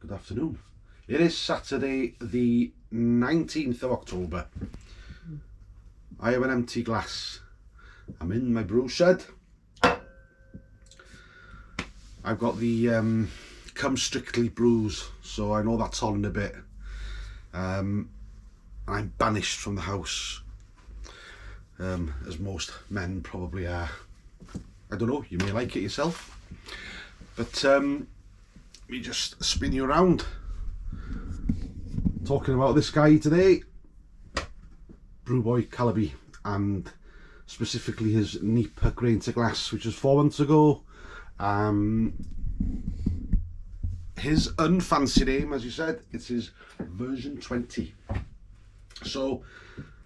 Good afternoon. It is Saturday the 19th of October. I have an empty glass. I'm in my brew shed. I've got the Come Strictly brews, so I know that's on in a bit. I'm banished from the house, as most men probably are. I don't know, you may like it yourself, but let me just spin you around. Talking about this guy today, Brewboy Callaby, and specifically his NEIPA grain to glass, which was 4 months ago. His unfancy name, as you said, it's his version 20. So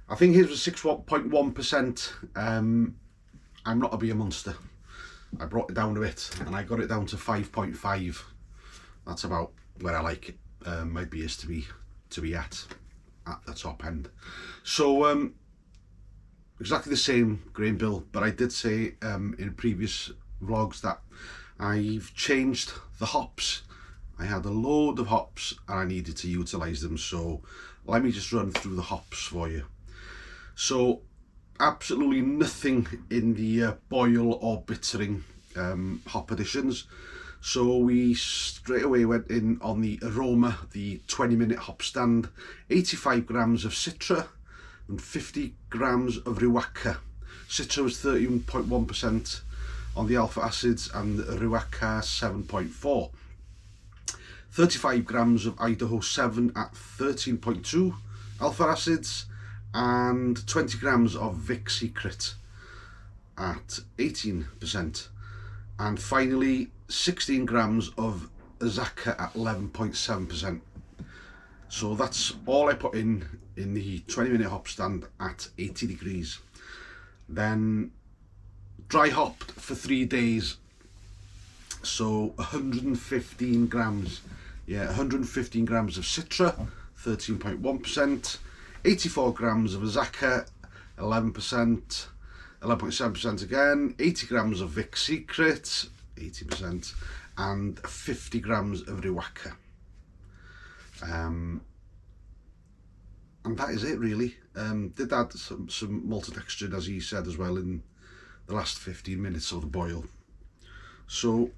I think his was 6.1%. I'm not a beer monster. I brought it down a bit and I got it down to 5.5. That's about where I like it, my beers to be at the top end. So exactly the same grain bill, but I did say in previous vlogs that I've changed the hops. I had a load of hops and I needed to utilize them, so let me just run through the hops for you. So absolutely nothing in the boil or bittering hop additions. So we straight away went in on the aroma, the 20-minute hop stand, 85 grams of Citra and 50 grams of Riwaka. Citra was 13.1% on the alpha acids and Riwaka 7.4. 35 grams of Idaho 7 at 13.2 alpha acids, and 20 grams of Vic Secret at 18%. And finally 16 grams of Azaka at 11.7%. So that's all I put in the 20-minute hop stand at 80 degrees. Then dry hopped for 3 days, so 115 grams. Yeah, 115 grams of Citra, 13.1%, 84 grams of Azaka, 11%, 11.7% again, 80 grams of Vic Secret, 80%, and 50 grams of Riwaka. And that is it really. Did add some malted extract, as he said as well, in the last 15 minutes of the boil. So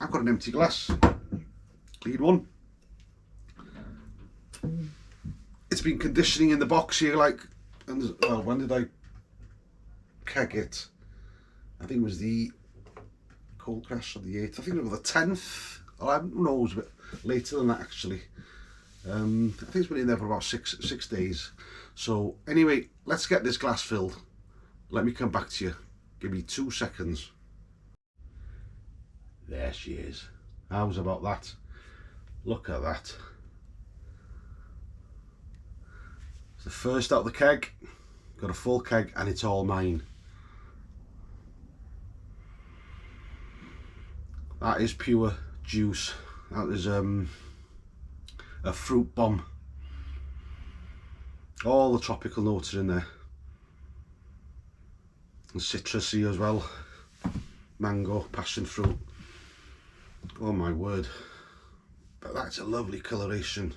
I've got an empty glass, clean one. It's been conditioning in the box here, like, and well, when did I keg it? I think it was the cold crash on the 8th. I think it was the 10th. Who knows, but later than that actually. I think it's been in there for about six days. So anyway, let's get this glass filled. Let me come back to you. Give me 2 seconds. There she is. How's about that? Look at that. It's the first out of the keg. Got a full keg and it's all mine. That is pure juice. That is a fruit bomb. All the tropical notes are in there. And citrusy as well. Mango, passion fruit. Oh my word. But that's a lovely coloration.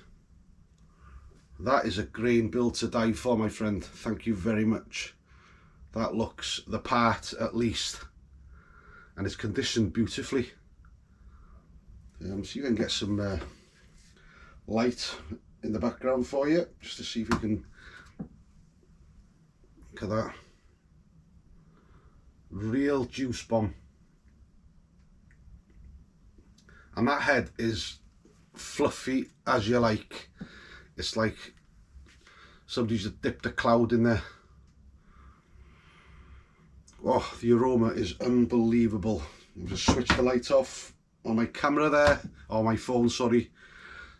That is a grain bill to die for, my friend. Thank you very much. That looks the part at least. And it's conditioned beautifully. So you can get some light in the background for you, just to see if you can look at that. Real juice bomb. And that head is fluffy as you like. It's like somebody's just dipped a cloud in there. Oh, the aroma is unbelievable. I'll just switch the light off on my camera there, or my phone, sorry.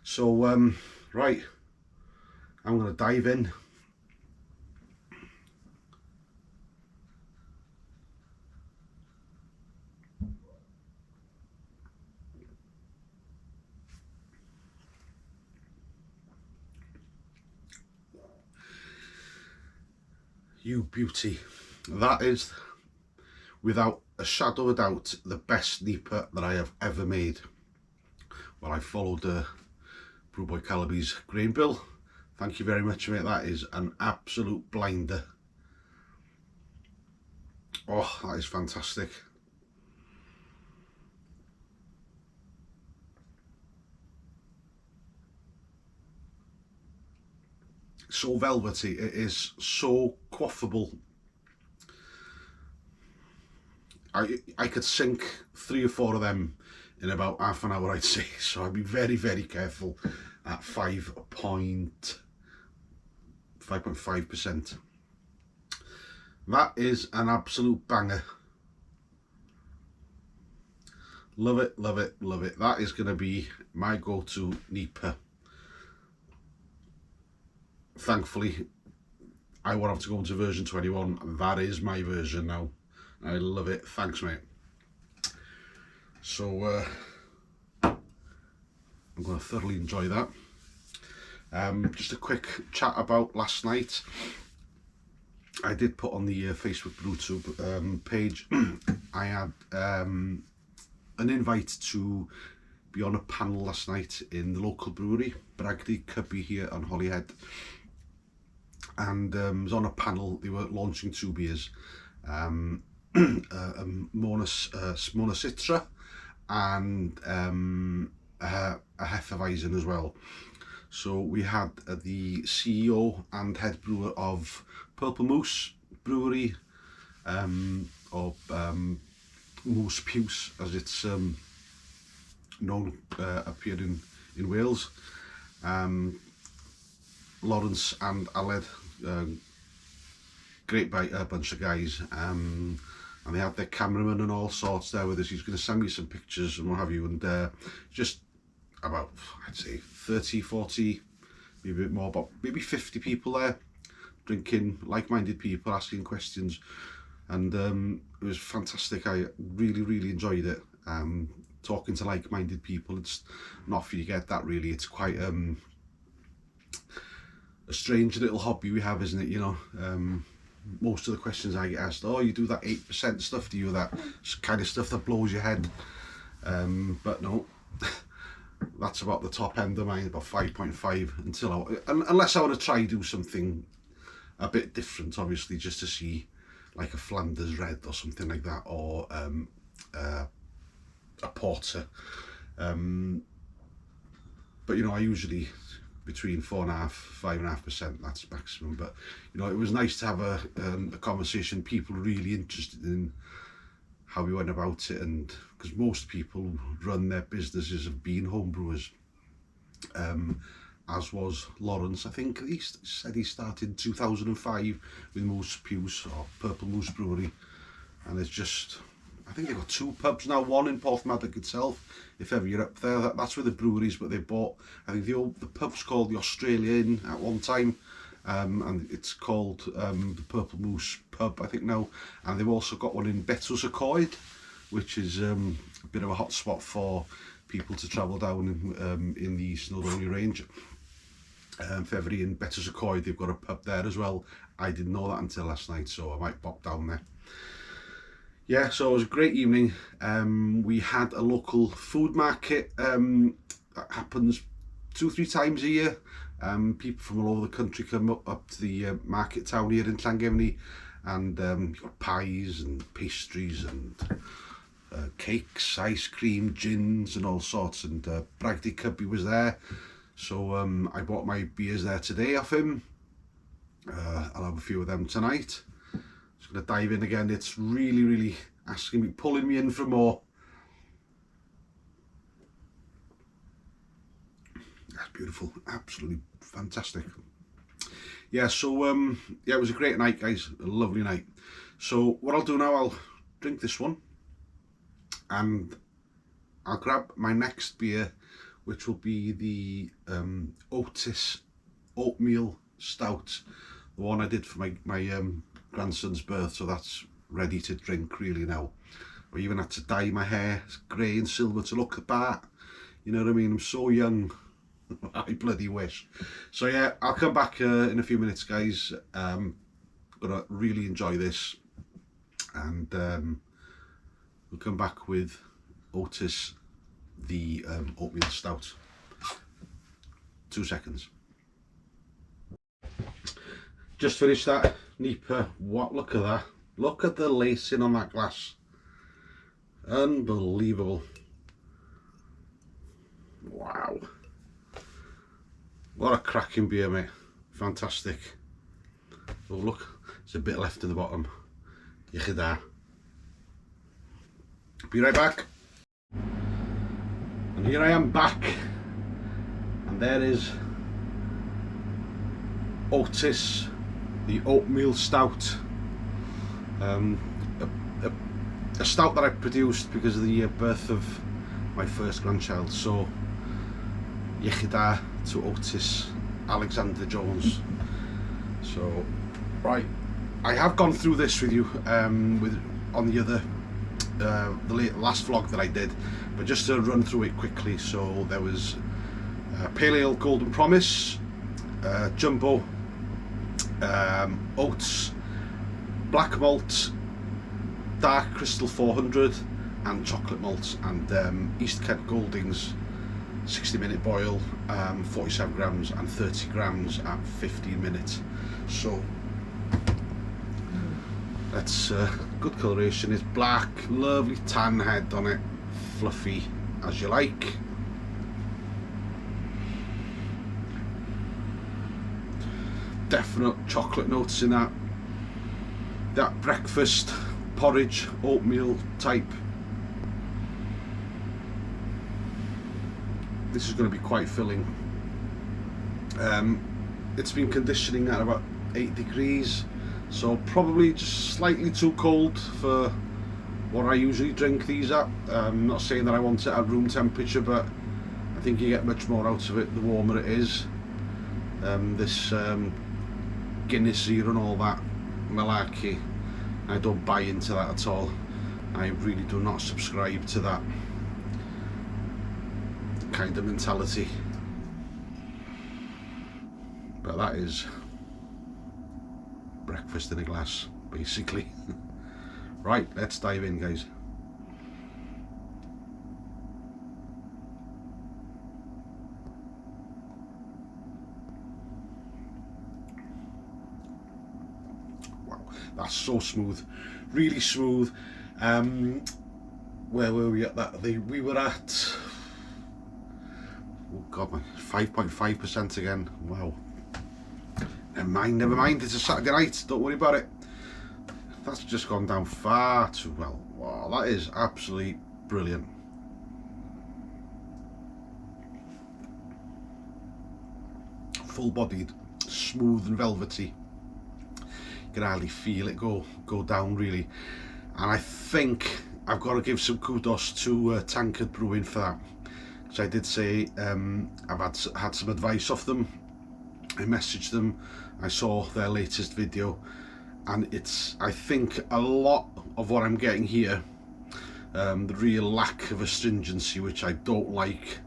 So right, I'm going to dive in. You beauty. That is, without a shadow of a doubt, the best NEIPA that I have ever made. well, I followed Brewboy Callaby's grain bill. Thank you very much, mate. That is an absolute blinder. Oh, that is fantastic. So velvety, it is so quaffable. I could sink 3 or 4 of them in about half an hour, I'd say. So I'd be very, very careful at 5.5%. That is an absolute banger. Love it, love it, love it. That is going to be my go-to NEIPA. Thankfully, I won't have to go into version 21. That is my version now. I love it. Thanks, mate. So I'm going to thoroughly enjoy that. Just a quick chat about last night. I did put on the Facebook BrewTube page. I had an invite to be on a panel last night in the local brewery, Brewboy Callaby here on Holyhead. And was on a panel. They were launching 2 beers. Mona Citra and a Hefeweizen as well. So we had the CEO and head brewer of Purple Moose Brewery, or Moose Puce as it's known up here in Wales. Lawrence and Aled, great bunch of guys, and they had their cameraman and all sorts there with us. He's going to send me some pictures and what have you, and just about, I'd say 30, 40, maybe a bit more, but maybe 50 people there drinking, like-minded people asking questions, and it was fantastic. I really enjoyed it. Talking to like-minded people, it's not often you get that really. It's quite a strange little hobby we have, isn't it? You know, most of the questions I get asked, oh, you do that 8% stuff, do you, that kind of stuff that blows your head? But no, that's about the top end of mine, about 5.5, until unless I want to try do something a bit different, obviously, just to see like a Flanders Red or something like that, or a porter. But you know, I usually between 4.5%, 5.5%, that's maximum. But you know, it was nice to have a conversation, people really interested in how we went about it, and because most people run their businesses of being homebrewers, as was Lawrence. I think he said he started in 2005 with Moose Puce, or Purple Moose Brewery, and it's just, I think they've got 2 pubs now, one in Porthmadog itself, if ever you're up there. That's where the brewery is, but they bought, I think the pub's called the Australia Inn at one time, and it's called the Purple Moose pub, I think now, and they've also got one in Iechyd, which is a bit of a hot spot for people to travel down in the Snowdonia range. February in Iechyd, they've got a pub there as well. I didn't know that until last night, so I might pop down there. Yeah, so it was a great evening. We had a local food market that happens 2-3 times a year. People from all over the country come up to the market town here in Llangefni, and you've got pies and pastries and cakes, ice cream, gins and all sorts, and Brewboy Callaby was there, so I bought my beers there today off him. I'll have a few of them tonight. Just going to dive in again. It's really asking me, pulling me in for more. That's beautiful, absolutely fantastic. Yeah, so yeah, it was a great night, guys, a lovely night. So what I'll do now, I'll drink this one and I'll grab my next beer, which will be the Otis oatmeal stout, the one I did for my grandson's birth, so that's ready to drink really now. I even had to dye my hair grey and silver to look the part, you know what I mean? I'm so young. I bloody wish. So yeah, I'll come back in a few minutes, guys. Gonna really enjoy this, and we'll come back with Otis the oatmeal stout. 2 seconds. Just finished that NEIPA. What, look at that. Look at the lacing on that glass. Unbelievable. Wow. What a cracking beer, mate. Fantastic. Oh look, there's a bit left in the bottom. Iechyd. Be right back. And here I am back. And there is Otis, the oatmeal stout. A stout that I produced because of the birth of my first grandchild. So, Iechyd to Otis, Alexander Jones. So, right, I have gone through this with you on the other, the last vlog that I did, but just to run through it quickly. So there was Pale Ale Golden Promise, Jumbo, Oats, Black Malt, Dark Crystal 400, and Chocolate Malt, and East Kent Goldings 60-minute boil, 47 grams and 30 grams at 15 minutes. So that's good coloration. It's black, lovely tan head on it, fluffy as you like. Definite chocolate notes in that breakfast porridge oatmeal type. This is going to be quite filling. It's been conditioning at about 8 degrees, so probably just slightly too cold for what I usually drink these at. I'm not saying that I want it at room temperature, but I think you get much more out of it the warmer it is. This Guinness here and all that malarkey, I don't buy into that at all. I really do not subscribe to that kind of mentality. But that is breakfast in a glass, basically. Right, let's dive in, guys. Wow, that's so smooth, really smooth. Where were we at that? We were at, oh god, 5.5% again. Wow. Never mind, it's a Saturday night, don't worry about it. That's just gone down far too well. Wow, that is absolutely brilliant. Full bodied, smooth and velvety. You can hardly feel it go down really. And I think I've got to give some kudos to Tankard Brewing for that. Because I did say I've had some advice off them. I messaged them, I saw their latest video, and it's, I think, a lot of what I'm getting here, the real lack of astringency, which I don't like,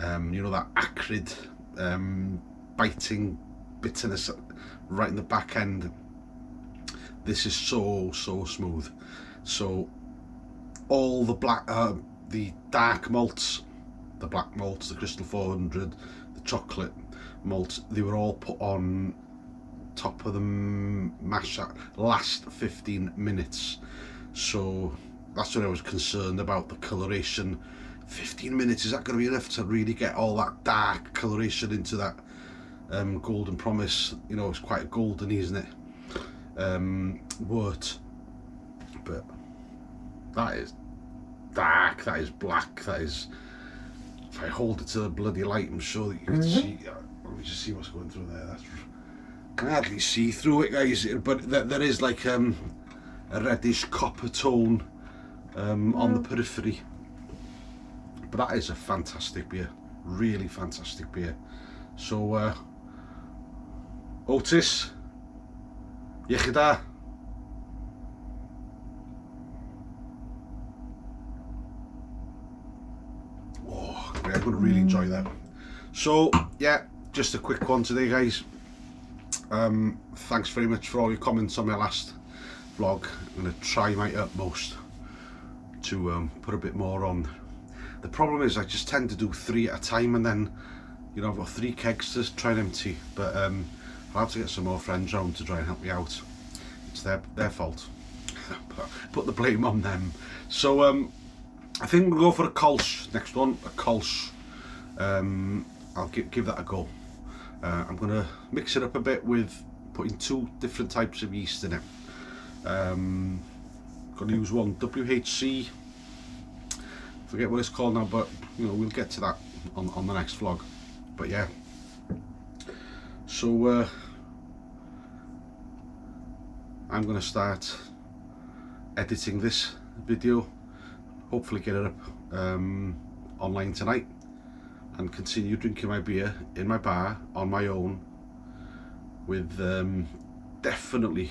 you know, that acrid, biting bitterness right in the back end. This is so smooth. So all the the dark malts, the black malts, the Crystal 400, the chocolate malt, they were all put on top of the mash at last 15 minutes. So that's what I was concerned about, the coloration. 15 minutes, is that going to be enough to really get all that dark coloration into that Golden Promise? You know, it's quite golden, isn't it? Wort. But that is dark, that is black, that is, if I hold it to the bloody light, I'm sure that you can see. Let me just see what's going through there. That's, I can hardly see through it, guys, but there is like a reddish copper tone on the periphery. But that is a fantastic beer, really fantastic beer. So Otis, Iechyd. Oh, I'm going to really enjoy that. So yeah, just a quick one today, guys. Thanks very much for all your comments on my last vlog. I'm going to try my utmost to put a bit more on The problem is I just tend to do 3 at a time, and then, you know, I've got 3 kegs to try and empty, but I'll have to get some more friends round to try and help me out. It's their fault. Put the blame on them. So I think we'll go for a Kolsch next one, a Kolsch. I'll give that a go. I'm going to mix it up a bit with putting 2 different types of yeast in it. Going to use one WHC, forget what it's called now, but you know, we'll get to that on the next vlog. But yeah, so I'm going to start editing this video, hopefully get it up online tonight, and continue drinking my beer in my bar on my own with definitely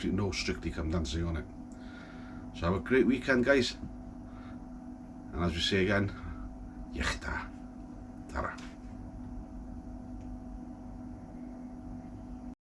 no Strictly Come Dancing on it. So have a great weekend, guys, and as we say again, Iechyd.